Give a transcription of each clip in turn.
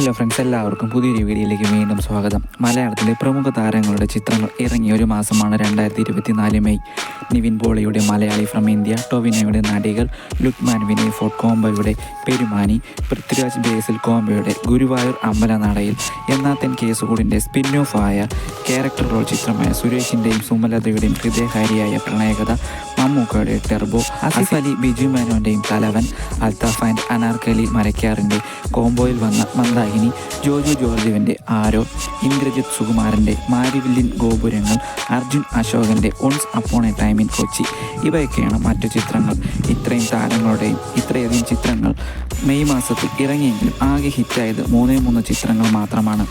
Hello friends, എല്ലാവർക്കും പുതിയൊരു വീഡിയോയിലേക്ക് വീണ്ടും സ്വാഗതം. മലയാളത്തിലെ പ്രമുഖ താരങ്ങളുടെ ചിത്രങ്ങൾ ഇറങ്ങിയ ഒരു മാസമാണ് 2024 മെയ്. നിവിൻ പോളിയുടെ മലയാളി ഫ്രം ഇന്ത്യ, ടൊവിനോയുടെ നടികൾ, ലുക്മാൻ വിനയ് ഫോർട്ട് കോംബോയുടെ പെരുമാനി, പൃഥ്വിരാജ് ബേസിൽ കോംബോയുടെ ഗുരുവായൂർ അമ്പലനടയിൽ, എന്നാത്തൻ കേസുകൂടിൻ്റെ സ്പിൻ ഓഫ് ആയ ക്യാരക്ടർ റോൾ ചിത്രമായ സുരേഷിൻ്റെയും സുമലതയുടെയും ഹൃദയഹാരിയായ പ്രണയകഥ, മമ്മൂക്കയുടെ ടെർബോ, ആസിഫ് അലി ബിജു മേനോൻ്റെയും തലവൻ, അൽത്താഫ് ആൻഡ് അനാർക്കലി മരക്കാറിൻ്റെ കോംബോയിൽ വന്ന മന്ദാകിനി, ജോജു ജോർജുവിൻ്റെ ആരോ, ഇന്ദ്രജിത്ത് സുകുമാരൻ്റെ മാരിവില്ലിൻ ഗോപുരങ്ങൾ, അർജുൻ അശോകൻ്റെ once upon a time in Kochi, ഇവയൊക്കെയാണ് മറ്റു ചിത്രങ്ങൾ. ഇത്രയും താരങ്ങളുടെയും ഇത്രയധികം ചിത്രങ്ങൾ മെയ് മാസത്തിൽ ഇറങ്ങിയെങ്കിലും ആകെ ഹിറ്റായത് 3 ചിത്രങ്ങൾ മാത്രമാണ്.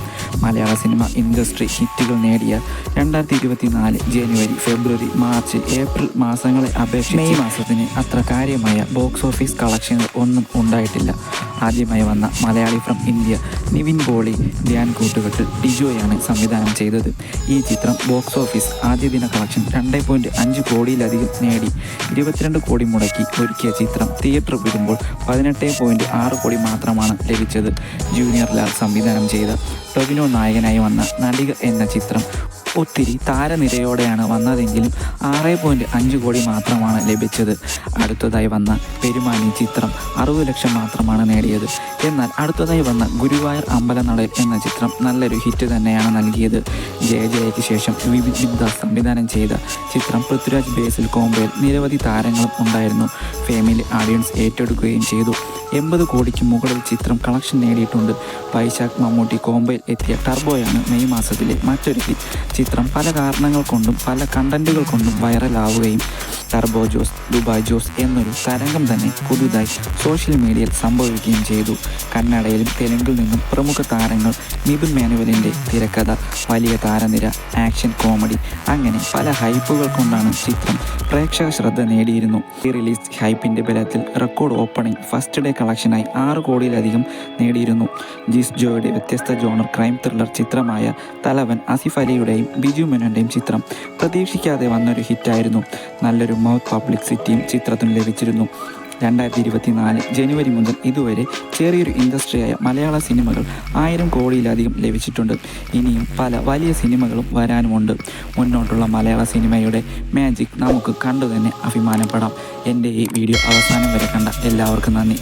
മലയാള സിനിമ ഇൻഡസ്ട്രി ഹിറ്റുകൾ നേടിയ 2024 ജനുവരി, ഫെബ്രുവരി, മാർച്ച്, ഏപ്രിൽ മാസങ്ങളെ അപേക്ഷിച്ച് മെയ് മാസത്തിന് അത്ര കാര്യമായ ബോക്സ് ഓഫീസ് കളക്ഷനുകൾ ഒന്നും ഉണ്ടായിട്ടില്ല. ആദ്യമായി വന്ന മലയാളി ഫ്രം ഇന്ത്യ നിവിൻ പോളി, ധ്യാൻ കൂട്ടുകെട്ട് ടിജോയാണ് സംവിധാനം ചെയ്തത്. ഈ ചിത്രം ബോക്സ് ഓഫീസ് ആദ്യ ദിന കളക്ഷൻ 2.5 കോടിയിലധികം നേടി. 22 കോടി മുടക്കി ഒരുക്കിയ ചിത്രം തിയേറ്റർ വിടുമ്പോൾ 18.6 കോടി മാത്രമാണ് ലഭിച്ചത്. ജൂനിയർ ലാൽ സംവിധാനം ചെയ്ത ടൊവിനോ നായകനായി വന്ന നടികൾ എന്ന ചിത്രം ഒത്തിരി താരനിരയോടെയാണ് വന്നതെങ്കിലും 6.5 കോടി മാത്രമാണ് ലഭിച്ചത്. അടുത്തതായി വന്ന പെരുമാനി ചിത്രം 60 ലക്ഷം മാത്രമാണ് നേടിയത്. എന്നാൽ അടുത്തതായി വന്ന ഗുരുവായൂർ അമ്പലനടയിൽ എന്ന ചിത്രം നല്ലൊരു ഹിറ്റ് തന്നെയാണ് നൽകിയത്. ജയജയയ്ക്ക് ശേഷം വിപിൻ ദാസ് സംവിധാനം ചെയ്ത ചിത്രം പൃഥ്വിരാജ് ബേസിൽ കോംബോയിൽ നിരവധി താരങ്ങളും ഉണ്ടായിരുന്നു. ഫാമിലി ഓഡിയൻസ് ഏറ്റെടുക്കുകയും ചെയ്തു. 80 കോടിക്ക് മുകളിൽ ചിത്രം കളക്ഷൻ നേടിയിട്ടുണ്ട്. വൈശാഖ് മമ്മൂട്ടി കോംബോയിൽ എത്തിയ ടർബോയാണ് മെയ് മാസത്തിലെ മറ്റൊരു ഹിറ്റ്. ചിത്രം പല കാരണങ്ങൾ കൊണ്ടും പല കണ്ടന്റുകൾ കൊണ്ടും വൈറലാവുകയും ടർബോ ജോസ്, ദുബായ് ജോസ് എന്നൊരു തരംഗം തന്നെ പുതുതായി സോഷ്യൽ മീഡിയയിൽ സംഭവിക്കുകയും ചെയ്തു. കന്നഡയിലും തെലുങ്കിൽ നിന്നും പ്രമുഖ താരങ്ങൾ, നിബിൻ മാനുവലിൻ്റെ തിരക്കഥ, വലിയ താരനിര, ആക്ഷൻ കോമഡി, അങ്ങനെ പല ഹൈപ്പുകൾ കൊണ്ടാണ് ചിത്രം പ്രേക്ഷക ശ്രദ്ധ നേടിയിരുന്നു. ഈ റിലീസ് ഹൈപ്പിൻ്റെ ബലത്തിൽ റെക്കോർഡ് ഓപ്പണിംഗ് ഫസ്റ്റ് ഡേ കളക്ഷനായി 6 കോടിയിലധികം നേടിയിരുന്നു. ജിസ് ജോയുടെ വ്യത്യസ്ത ജോണർ ക്രൈം ത്രില്ലർ ചിത്രമായ തലവൻ ആസിഫ് അലിയുടെയും ബിജു മേനോൻ്റെയും ചിത്രം പ്രതീക്ഷിക്കാതെ വന്നൊരു ഹിറ്റായിരുന്നു. നല്ലൊരു മൗത്ത് പബ്ലിസിറ്റിയും ചിത്രത്തിന് ലഭിച്ചിരുന്നു. 2024 ജനുവരി മുതൽ ഇതുവരെ ചെറിയൊരു ഇൻഡസ്ട്രിയായ മലയാള സിനിമകൾ 1000 കോടിയിലധികം ലഭിച്ചിട്ടുണ്ട്. ഇനിയും പല വലിയ സിനിമകളും വരാനുമുണ്ട്. മുന്നോട്ടുള്ള മലയാള സിനിമയുടെ മാജിക് നമുക്ക് കണ്ടു തന്നെ അഭിമാനപ്പെടാം. എൻ്റെ ഈ വീഡിയോ അവസാനം വരെ കണ്ട എല്ലാവർക്കും നന്ദി.